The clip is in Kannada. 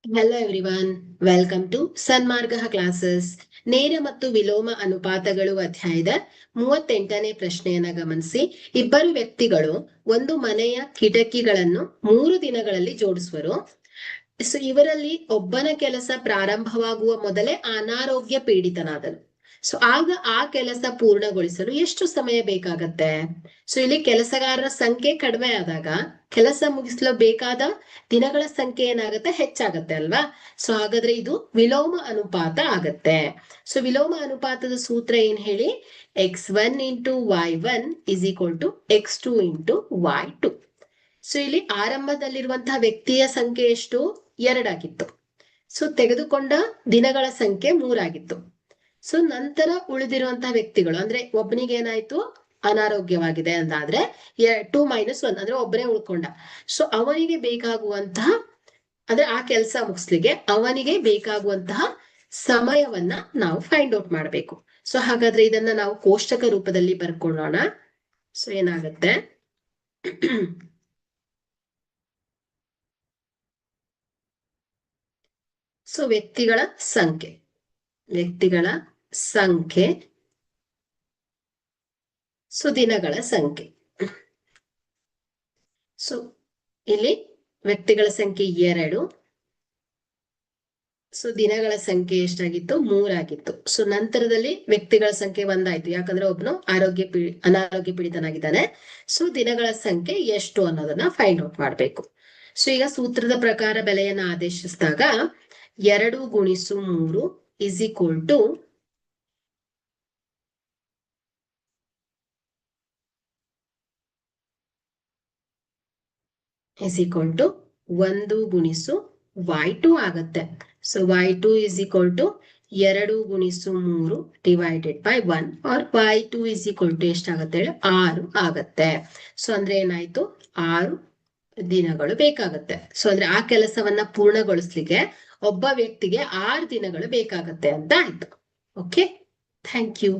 Hello everyone, welcome to Sanmarga classes. ನೇರ ಮತ್ತು ವಿಲೋಮ ಅನುಪಾತಗಳು ಅಧ್ಯಾಯದ 38ನೇ ಪ್ರಶ್ನೆಯನ್ನ ಗಮನಿಸಿ. ಇಬ್ಬರು ವ್ಯಕ್ತಿಗಳು ಒಂದು ಮನೆಯ ಕಿಟಕಿಗಳನ್ನು 3 ದಿನಗಳಲ್ಲಿ ಜೋಡಿಸುವರು. ಸೊ ಇವರಲ್ಲಿ ಒಬ್ಬನ ಕೆಲಸ ಪ್ರಾರಂಭವಾಗುವ ಮೊದಲೇ ಅನಾರೋಗ್ಯ ಪೀಡಿತನಾದನು. ಸೊ ಆಗ ಆ ಕೆಲಸ ಪೂರ್ಣಗೊಳಿಸಲು ಎಷ್ಟು ಸಮಯ ಬೇಕಾಗತ್ತೆ? ಸೊ ಇಲ್ಲಿ ಕೆಲಸಗಾರರ ಸಂಖ್ಯೆ ಕಡಿಮೆ ಆದಾಗ ಕೆಲಸ ಮುಗಿಸಲು ಬೇಕಾದ ದಿನಗಳ ಸಂಖ್ಯೆ ಏನಾಗುತ್ತೆ? ಹೆಚ್ಚಾಗತ್ತೆ ಅಲ್ವಾ? ಸೊ ಹಾಗಾದ್ರೆ ಇದು ವಿಲೋಮ ಅನುಪಾತ ಆಗತ್ತೆ. ಸೊ ವಿಲೋಮ ಅನುಪಾತದ ಸೂತ್ರ ಏನ್ ಹೇಳಿ? x1 into y1 is equal to x2 into y2. So ಇಲ್ಲಿ ಆರಂಭದಲ್ಲಿರುವಂತಹ ವ್ಯಕ್ತಿಯ ಸಂಖ್ಯೆ ಎಷ್ಟು? 2 ಆಗಿತ್ತು. ಸೊ ತೆಗೆದುಕೊಂಡ ದಿನಗಳ ಸಂಖ್ಯೆ 3 ಆಗಿತ್ತು. ಸೊ ನಂತರ ಉಳಿದಿರುವಂತಹ ವ್ಯಕ್ತಿಗಳು ಅಂದ್ರೆ ಒಬ್ಬನಿಗೆ ಏನಾಯ್ತು? ಅನಾರೋಗ್ಯವಾಗಿದೆ ಅಂತಾದ್ರೆ 2 - 1 ಅಂದ್ರೆ ಒಬ್ಬನೇ ಉಳ್ಕೊಂಡ. ಸೊ ಅವನಿಗೆ ಬೇಕಾಗುವಂತಹ ಅಂದ್ರೆ ಆ ಕೆಲಸ ಮುಗಿಸ್ಲಿಕ್ಕೆ ಅವನಿಗೆ ಬೇಕಾಗುವಂತಹ ಸಮಯವನ್ನ ನಾವು ಫೈಂಡ್ ಔಟ್ ಮಾಡ್ಬೇಕು. ಸೊ ಹಾಗಾದ್ರೆ ಇದನ್ನ ನಾವು ಕೋಷ್ಟಕ ರೂಪದಲ್ಲಿ ಬರ್ಕೊಳ್ಳೋಣ. ಸೊ ಏನಾಗುತ್ತೆ? ಸೊ ವ್ಯಕ್ತಿಗಳ ಸಂಖ್ಯೆ ಸೊ ದಿನಗಳ ಸಂಖ್ಯೆ. ಸೊ ಇಲ್ಲಿ ವ್ಯಕ್ತಿಗಳ ಸಂಖ್ಯೆ 2, ಸೊ ದಿನಗಳ ಸಂಖ್ಯೆ ಎಷ್ಟಾಗಿತ್ತು? 3 ಆಗಿತ್ತು. ಸೊ ನಂತರದಲ್ಲಿ ವ್ಯಕ್ತಿಗಳ ಸಂಖ್ಯೆ 1 ಆಯ್ತು, ಯಾಕಂದ್ರೆ ಒಬ್ನು ಅನಾರೋಗ್ಯ ಪೀಡಿತನಾಗಿದ್ದಾನೆ. ಸೊ ದಿನಗಳ ಸಂಖ್ಯೆ ಎಷ್ಟು ಅನ್ನೋದನ್ನ ಫೈಂಡ್ ಔಟ್ ಮಾಡ್ಬೇಕು. ಸೊ ಈಗ ಸೂತ್ರದ ಪ್ರಕಾರ ಬೆಲೆಯನ್ನ ಆದೇಶಿಸಿದಾಗ 2 × 3 ಇಸ್ ಈಕ್ವಲ್ ಟು 1 × y2 ಆಗತ್ತೆ. So y2 is equal to 2 × 3 divided by 1 or y2 is equal to ಎಷ್ಟಾಗತ್ತೆ ಹೇಳಿ? 6 ಆಗತ್ತೆ. ಸೊ ಅಂದ್ರೆ ಏನಾಯ್ತು? 6 ದಿನಗಳು ಬೇಕಾಗತ್ತೆ. ಸೊ ಅಂದ್ರೆ ಆ ಕೆಲಸವನ್ನ ಪೂರ್ಣಗೊಳಿಸ್ಲಿಕ್ಕೆ ಒಬ್ಬ ವ್ಯಕ್ತಿಗೆ 6 ದಿನಗಳು ಬೇಕಾಗತ್ತೆ ಅಂತ ಆಯ್ತು. Okay, thank you.